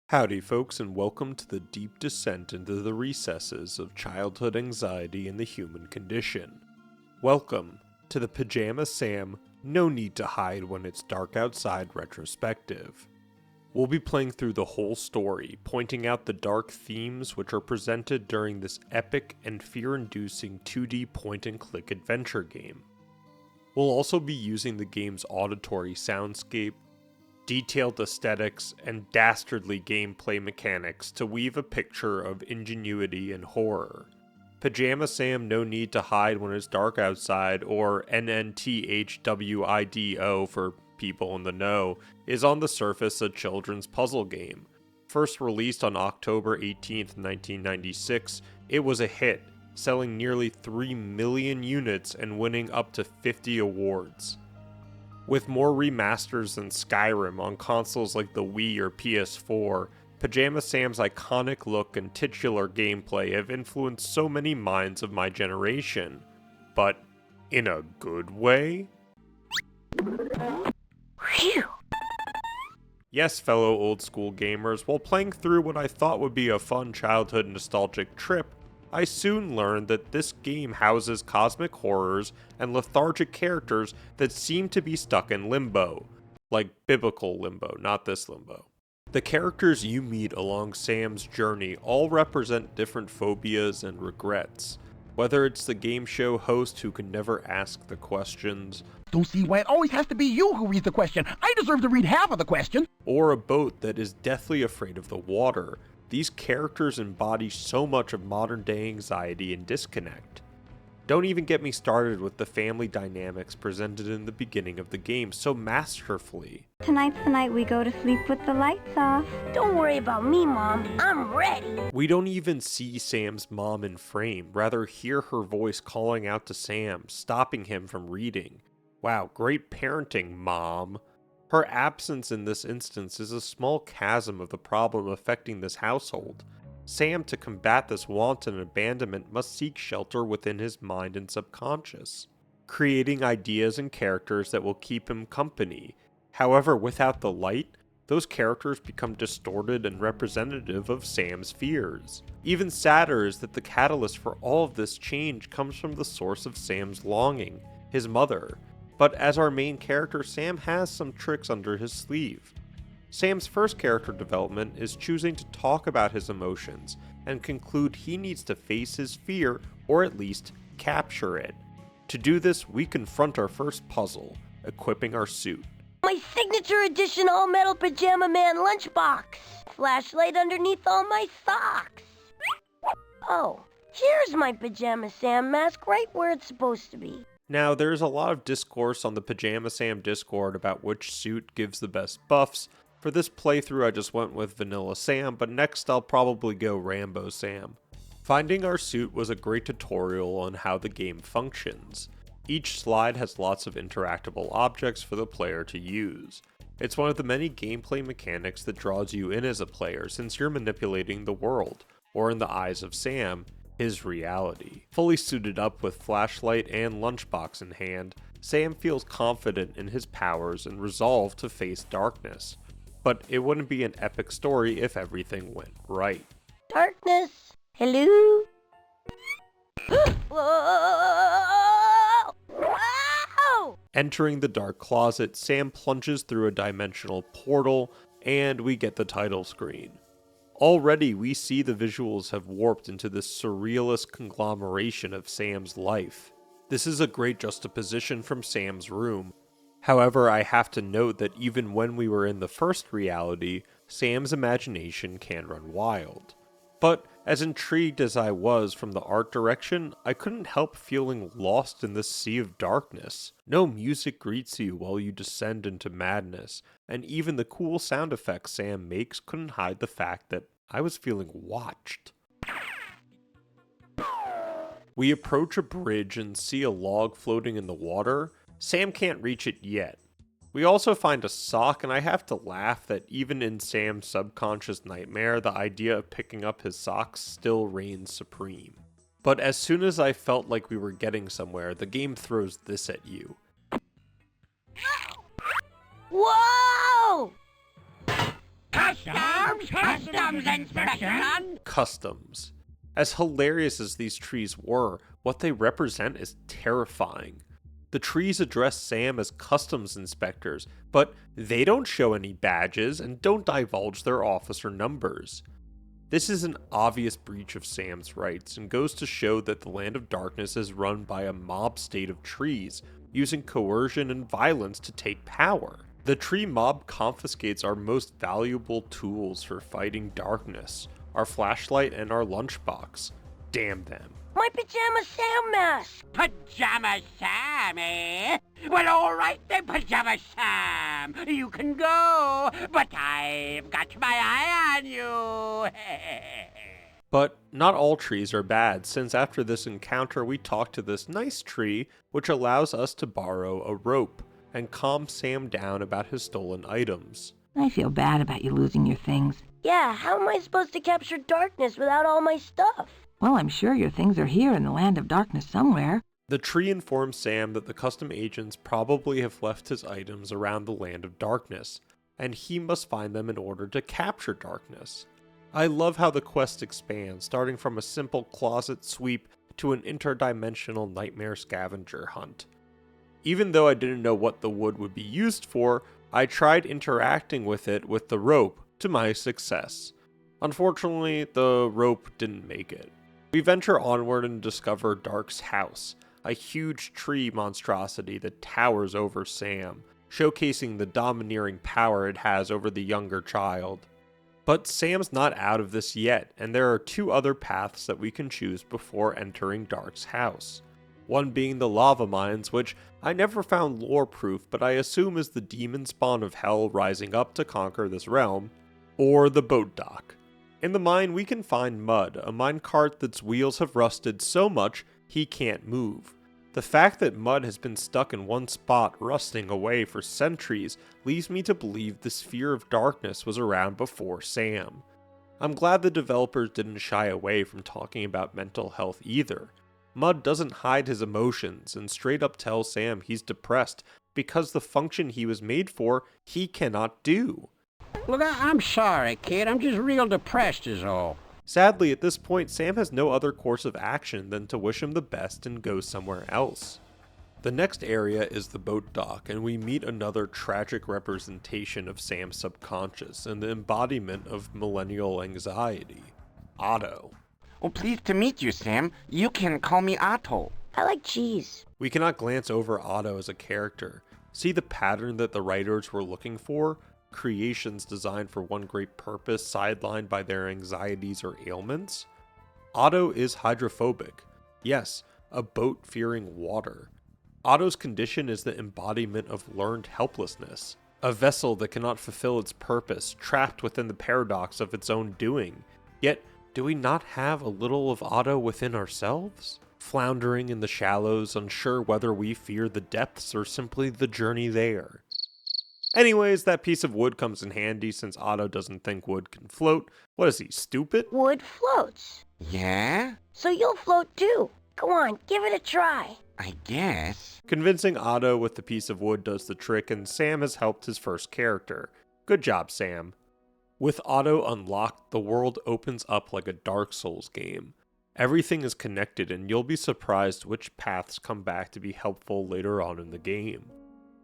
Howdy folks, and welcome to the deep descent into the recesses of childhood anxiety and the human condition. Welcome to the Pajama Sam No Need to Hide When It's Dark Outside retrospective. We'll be playing through the whole story, pointing out the dark themes which are presented during this epic and fear-inducing 2D point-and-click adventure game. We'll also be using the game's auditory soundscape, detailed aesthetics, and dastardly gameplay mechanics to weave a picture of ingenuity and horror. Pajama Sam No Need to Hide When It's Dark Outside, or NNTHWIDO for people in the know, is on the surface a children's puzzle game. First released on October 18th, 1996, it was a hit, selling nearly 3 million units and winning up to 50 awards. With more remasters than Skyrim on consoles like the Wii or PS4, Pajama Sam's iconic look and titular gameplay have influenced so many minds of my generation. But in a good way? Phew. Yes, fellow old school gamers, while playing through what I thought would be a fun childhood nostalgic trip, I soon learned that this game houses cosmic horrors and lethargic characters that seem to be stuck in limbo. Like biblical limbo, not this limbo. The characters you meet along Sam's journey all represent different phobias and regrets. Whether it's the game show host who can never ask the questions, Don't see why it always has to be you who reads the question. I deserve to read half of the question. or a boat that is deathly afraid of the water, these characters embody so much of modern day anxiety and disconnect. Don't even get me started with the family dynamics presented in the beginning of the game so masterfully. Tonight's the night we go to sleep with the lights off. Don't worry about me, Mom. I'm ready. We don't even see Sam's mom in frame, rather hear her voice calling out to Sam, stopping him from reading. Wow, great parenting, Mom. Her absence in this instance is a small chasm of the problem affecting this household. Sam, to combat this wanton abandonment, must seek shelter within his mind and subconscious, creating ideas and characters that will keep him company. However, without the light, those characters become distorted and representative of Sam's fears. Even sadder is that the catalyst for all of this change comes from the source of Sam's longing, his mother. But as our main character, Sam has some tricks under his sleeve. Sam's first character development is choosing to talk about his emotions and conclude he needs to face his fear, or at least capture it. To do this, we confront our first puzzle, equipping our suit. My signature edition all-metal Pajama Man lunchbox. Flashlight underneath all my socks. Oh, here's my Pajama Sam mask right where it's supposed to be. Now, there's a lot of discourse on the Pajama Sam Discord about which suit gives the best buffs. For this playthrough, I just went with Vanilla Sam, but next I'll probably go Rambo Sam. Finding our suit was a great tutorial on how the game functions. Each slide has lots of interactable objects for the player to use. It's one of the many gameplay mechanics that draws you in as a player since you're manipulating the world, or in the eyes of Sam, his reality. Fully suited up with flashlight and lunchbox in hand, Sam feels confident in his powers and resolved to face darkness. But it wouldn't be an epic story if everything went right. Darkness. Hello? Whoa! Wow! Entering the dark closet, Sam plunges through a dimensional portal, and we get the title screen. Already, we see the visuals have warped into this surrealist conglomeration of Sam's life. This is a great juxtaposition from Sam's room. However, I have to note that even when we were in the first reality, Sam's imagination can run wild. But as intrigued as I was from the art direction, I couldn't help feeling lost in this sea of darkness. No music greets you while you descend into madness, and even the cool sound effects Sam makes couldn't hide the fact that I was feeling watched. We approach a bridge and see a log floating in the water. Sam can't reach it yet. We also find a sock, and I have to laugh that even in Sam's subconscious nightmare, the idea of picking up his socks still reigns supreme. But as soon as I felt like we were getting somewhere, the game throws this at you. Whoa! Customs inspection! Customs. As hilarious as these trees were, what they represent is terrifying. The trees address Sam as customs inspectors, but they don't show any badges and don't divulge their officer numbers. This is an obvious breach of Sam's rights and goes to show that the Land of Darkness is run by a mob state of trees, using coercion and violence to take power. The tree mob confiscates our most valuable tools for fighting darkness, our flashlight and our lunchbox. Damn them. My Pajama Sam mask! Pajama Sam, eh? Well, all right then, Pajama Sam. You can go, but I've got my eye on you. But not all trees are bad, since after this encounter we talk to this nice tree, which allows us to borrow a rope and calm Sam down about his stolen items. I feel bad about you losing your things. Yeah, how am I supposed to capture darkness without all my stuff? Well, I'm sure your things are here in the Land of Darkness somewhere. The tree informs Sam that the custom agents probably have left his items around the Land of Darkness, and he must find them in order to capture darkness. I love how the quest expands, starting from a simple closet sweep to an interdimensional nightmare scavenger hunt. Even though I didn't know what the wood would be used for, I tried interacting with it with the rope to my success. Unfortunately, the rope didn't make it. We venture onward and discover Dark's house, a huge tree monstrosity that towers over Sam, showcasing the domineering power it has over the younger child. But Sam's not out of this yet, and there are two other paths that we can choose before entering Dark's house. One being the lava mines, which I never found lore proof, but I assume is the demon spawn of hell rising up to conquer this realm, or the boat dock. In the mine, we can find Mud, a minecart that's wheels have rusted so much he can't move. The fact that Mud has been stuck in one spot rusting away for centuries leads me to believe the sphere of darkness was around before Sam. I'm glad the developers didn't shy away from talking about mental health either. Mud doesn't hide his emotions and straight up tells Sam he's depressed because the function he was made for he cannot do. Look, I'm sorry, kid. I'm just real depressed is all. Sadly, at this point, Sam has no other course of action than to wish him the best and go somewhere else. The next area is the boat dock, and we meet another tragic representation of Sam's subconscious and the embodiment of millennial anxiety, Otto. Oh, pleased to meet you, Sam. You can call me Otto. I like cheese. We cannot glance over Otto as a character. See the pattern that the writers were looking for? Creations designed for one great purpose, sidelined by their anxieties or ailments? Otto is hydrophobic. Yes, a boat fearing water. Otto's condition is the embodiment of learned helplessness. A vessel that cannot fulfill its purpose, trapped within the paradox of its own doing. Yet, do we not have a little of Otto within ourselves? Floundering in the shallows, unsure whether we fear the depths or simply the journey there. Anyways, that piece of wood comes in handy since Otto doesn't think wood can float. What is he, stupid? Wood floats. Yeah? So you'll float too. Go on, give it a try. I guess. Convincing Otto with the piece of wood does the trick, and Sam has helped his first character. Good job, Sam. With Otto unlocked, the world opens up like a Dark Souls game. Everything is connected, and you'll be surprised which paths come back to be helpful later on in the game.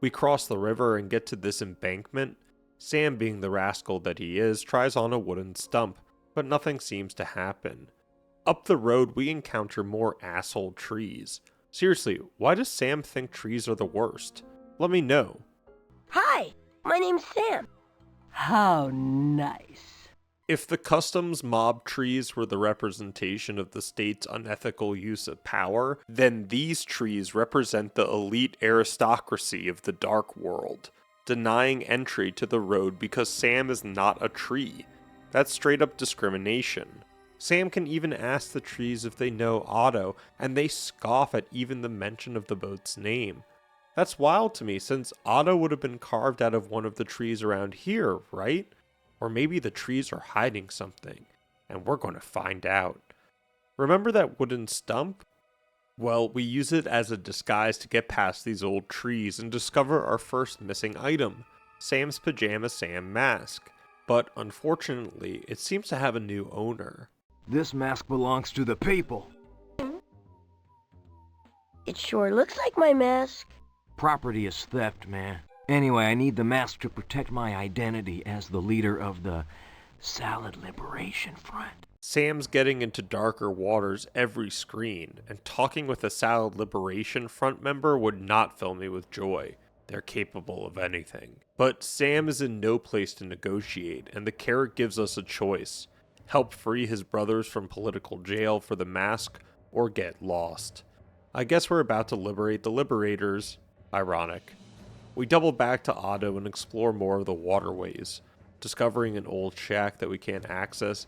We cross the river and get to this embankment. Sam, being the rascal that he is, tries on a wooden stump, but nothing seems to happen. Up the road, we encounter more asshole trees. Seriously, why does Sam think trees are the worst? Let me know. Hi, my name's Sam. How nice. If the customs mob trees were the representation of the state's unethical use of power, then these trees represent the elite aristocracy of the dark world, denying entry to the road because Sam is not a tree. That's straight up discrimination. Sam can even ask the trees if they know Otto, and they scoff at even the mention of the boat's name. That's wild to me, since Otto would have been carved out of one of the trees around here, right? Or maybe the trees are hiding something, and we're going to find out. Remember that wooden stump? Well, we use it as a disguise to get past these old trees and discover our first missing item, Sam's Pajama Sam mask. but unfortunately, it seems to have a new owner. This mask belongs to the people. It sure looks like my mask. Property is theft, man. Anyway, I need the mask to protect my identity as the leader of the Salad Liberation Front. Sam's getting into darker waters every screen, and talking with a Salad Liberation Front member would not fill me with joy. They're capable of anything. But Sam is in no place to negotiate, and the carrot gives us a choice. Help free his brothers from political jail for the mask, or get lost. I guess we're about to liberate the liberators. Ironic. We double back to Otto and explore more of the waterways, discovering an old shack that we can't access,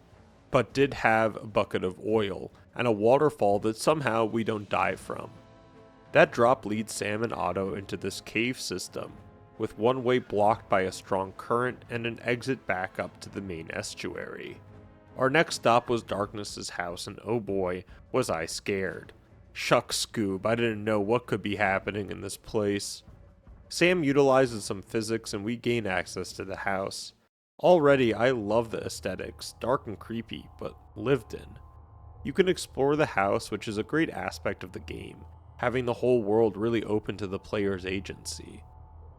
but did have a bucket of oil and a waterfall that somehow we don't dive from. That drop leads Sam and Otto into this cave system, with one way blocked by a strong current and an exit back up to the main estuary. Our next stop was Darkness's house, and oh boy, was I scared. Shucks, Scoob, I didn't know what could be happening in this place. Sam utilizes some physics and we gain access to the house. Already, I love the aesthetics, dark and creepy, but lived in. You can explore the house, which is a great aspect of the game, having the whole world really open to the player's agency.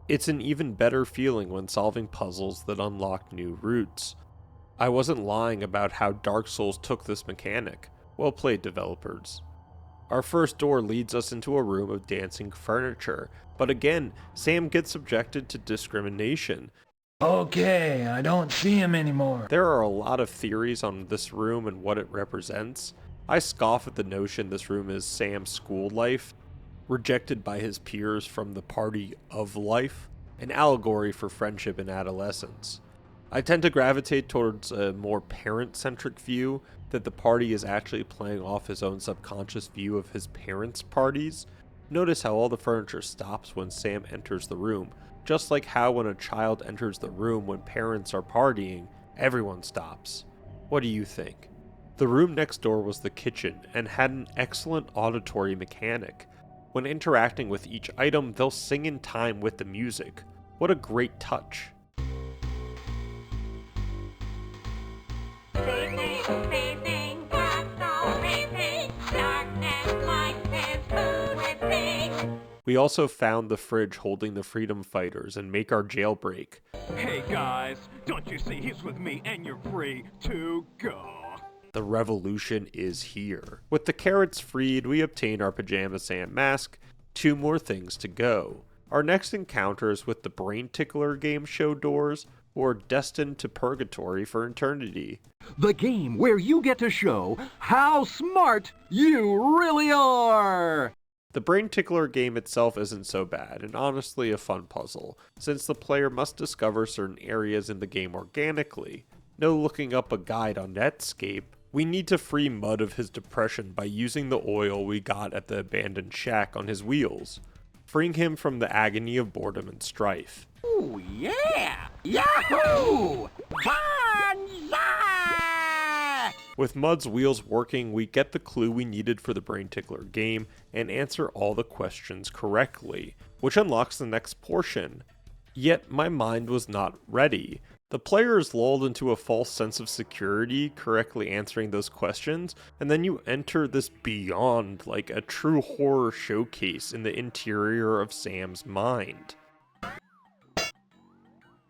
It's an even better feeling when solving puzzles that unlock new routes. I wasn't lying about how Dark Souls took this mechanic. Well played, developers. Our first door leads us into a room of dancing furniture, but again, Sam gets subjected to discrimination. Okay, I don't see him anymore. There are a lot of theories on this room and what it represents. I scoff at the notion this room is Sam's school life, rejected by his peers from the party of life, an allegory for friendship in adolescence. I tend to gravitate towards a more parent-centric view, that the party is actually playing off his own subconscious view of his parents' parties. Notice how all the furniture stops when Sam enters the room, just like how when a child enters the room when parents are partying, everyone stops. What do you think? The room next door was the kitchen and had an excellent auditory mechanic. When interacting with each item, they'll sing in time with the music. What a great touch. We also found the fridge holding the freedom fighters and make our jailbreak. Hey guys, don't you see he's with me and you're free to go? The revolution is here. With the carrots freed, we obtain our Pajama Sam mask. 2 more things to go. Our next encounter is with the Brain Tickler game show doors, who are destined to purgatory for eternity. The game where you get to show how smart you really are! The Brain Tickler game itself isn't so bad, and honestly a fun puzzle, since the player must discover certain areas in the game organically. No looking up a guide on Netscape. We need to free Mud of his depression by using the oil we got at the abandoned shack on his wheels, freeing him from the agony of boredom and strife. Ooh, yeah! Yahoo! Banzai! With Mud's wheels working, we get the clue we needed for the Brain Tickler game and answer all the questions correctly, which unlocks the next portion. Yet my mind was not ready. The player is lulled into a false sense of security, correctly answering those questions, and then you enter this beyond, like a true horror showcase in the interior of Sam's mind.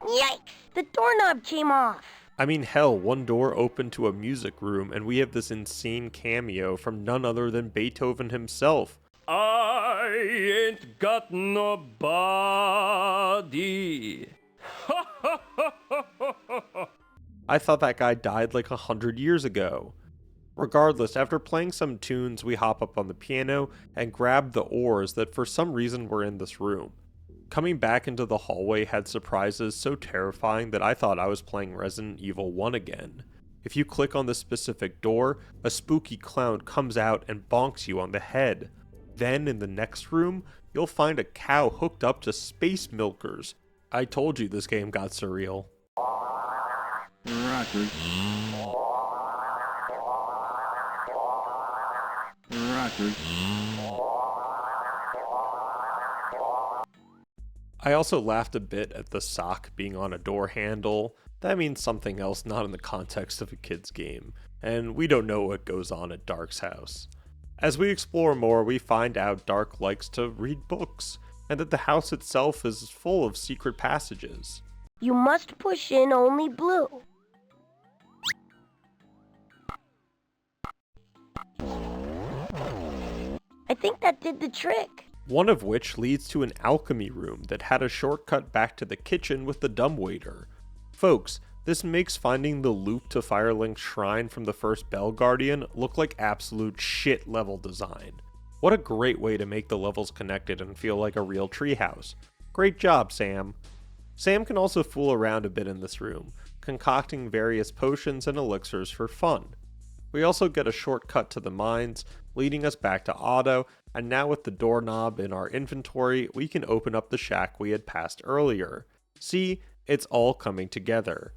Yikes! The doorknob came off. I mean, hell, one door opened to a music room, and we have this insane cameo from none other than Beethoven himself. I ain't got no body. I thought that guy died like 100 years ago. Regardless, after playing some tunes, we hop up on the piano and grab the oars that for some reason were in this room. Coming back into the hallway had surprises so terrifying that I thought I was playing Resident Evil 1 again. If you click on the specific door, a spooky clown comes out and bonks you on the head. Then, in the next room, you'll find a cow hooked up to space milkers. I told you this game got surreal. Rockers. Rockers. I also laughed a bit at the sock being on a door handle. That means something else not in the context of a kid's game, and we don't know what goes on at Dark's house. As we explore more, we find out Dark likes to read books, and that the house itself is full of secret passages. You must push in only blue. I think that did the trick. One of which leads to an alchemy room that had a shortcut back to the kitchen with the dumbwaiter. Folks, this makes finding the loop to Firelink's shrine from the first Bell Guardian look like absolute shit level design. What a great way to make the levels connected and feel like a real treehouse. Great job, Sam. Sam can also fool around a bit in this room, concocting various potions and elixirs for fun. We also get a shortcut to the mines, leading us back to Otto, and now with the doorknob in our inventory, we can open up the shack we had passed earlier. See, it's all coming together.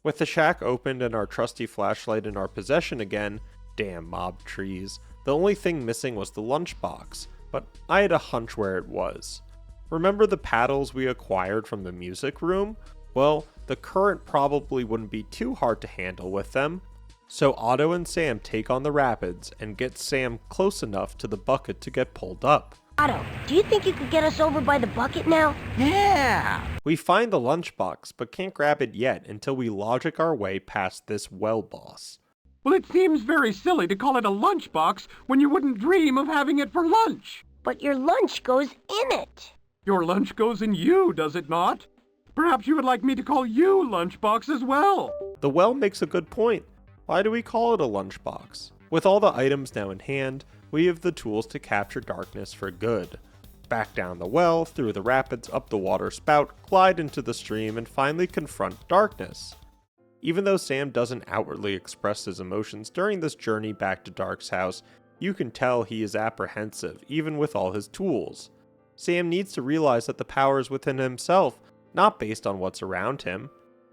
With the shack opened and our trusty flashlight in our possession again, damn mob trees, the only thing missing was the lunchbox, but I had a hunch where it was. Remember the paddles we acquired from the music room? Well, the current probably wouldn't be too hard to handle with them. So Otto and Sam take on the rapids and get Sam close enough to the bucket to get pulled up. Otto, do you think you could get us over by the bucket now? Yeah! We find the lunchbox, but can't grab it yet until we logic our way past this well boss. Well, it seems very silly to call it a lunchbox when you wouldn't dream of having it for lunch. But your lunch goes in it. Your lunch goes in you, does it not? Perhaps you would like me to call you Lunchbox as well. The well makes a good point. Why do we call it a lunchbox? With all the items now in hand, we have the tools to capture darkness for good. Back down the well, through the rapids, up the water spout, glide into the stream, and finally confront darkness. Even though Sam doesn't outwardly express his emotions during this journey back to Dark's house, you can tell he is apprehensive, even with all his tools. Sam needs to realize that the power is within himself, not based on what's around him.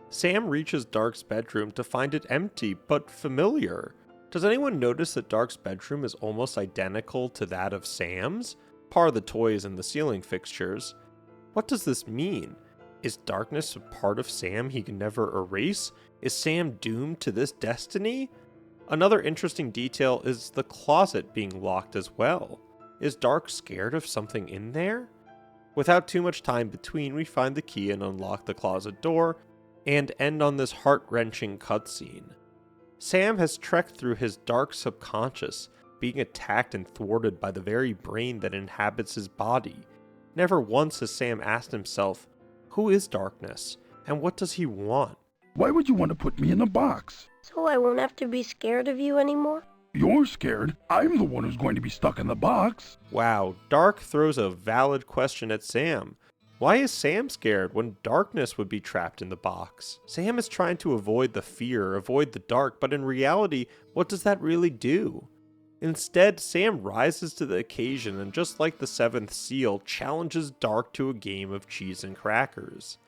Sam reaches Dark's bedroom to find it empty, but familiar. Does anyone notice that Dark's bedroom is almost identical to that of Sam's? Par the toys and the ceiling fixtures. What does this mean? Is darkness a part of Sam he can never erase? Is Sam doomed to this destiny? Another interesting detail is the closet being locked as well. Is Dark scared of something in there? Without too much time between, we find the key and unlock the closet door, and end on this heart-wrenching cutscene. Sam has trekked through his dark subconscious, being attacked and thwarted by the very brain that inhabits his body. Never once has Sam asked himself, who is darkness, and what does he want? Why would you want to put me in a box? So I won't have to be scared of you anymore? You're scared. I'm the one who's going to be stuck in the box. Wow, Dark throws a valid question at Sam. Why is Sam scared when darkness would be trapped in the box? Sam is trying to avoid the fear, avoid the dark, but in reality, what does that really do? Instead, Sam rises to the occasion and just like the seventh seal, challenges Dark to a game of cheese and crackers.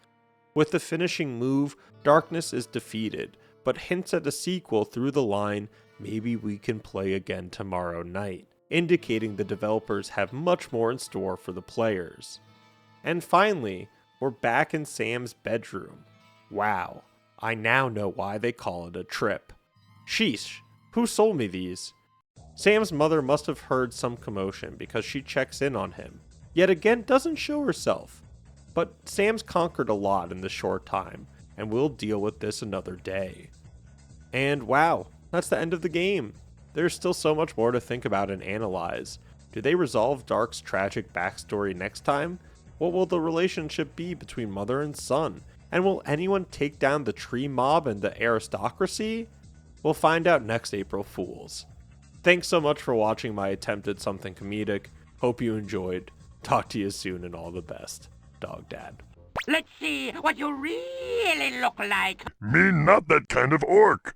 With the finishing move, darkness is defeated, but hints at a sequel through the line, maybe we can play again tomorrow night, indicating the developers have much more in store for the players. And finally, we're back in Sam's bedroom. Wow, I now know why they call it a trip. Sheesh, who sold me these? Sam's mother must have heard some commotion because she checks in on him, yet again doesn't show herself. But Sam's conquered a lot in this short time, and we'll deal with this another day. And wow, that's the end of the game. There's still so much more to think about and analyze. Do they resolve Dark's tragic backstory next time? What will the relationship be between mother and son? And will anyone take down the tree mob and the aristocracy? We'll find out next April Fools. Thanks so much for watching my attempt at something comedic. Hope you enjoyed. Talk to you soon and all the best. Dog Dad. Let's see what you really look like. Me not that kind of orc.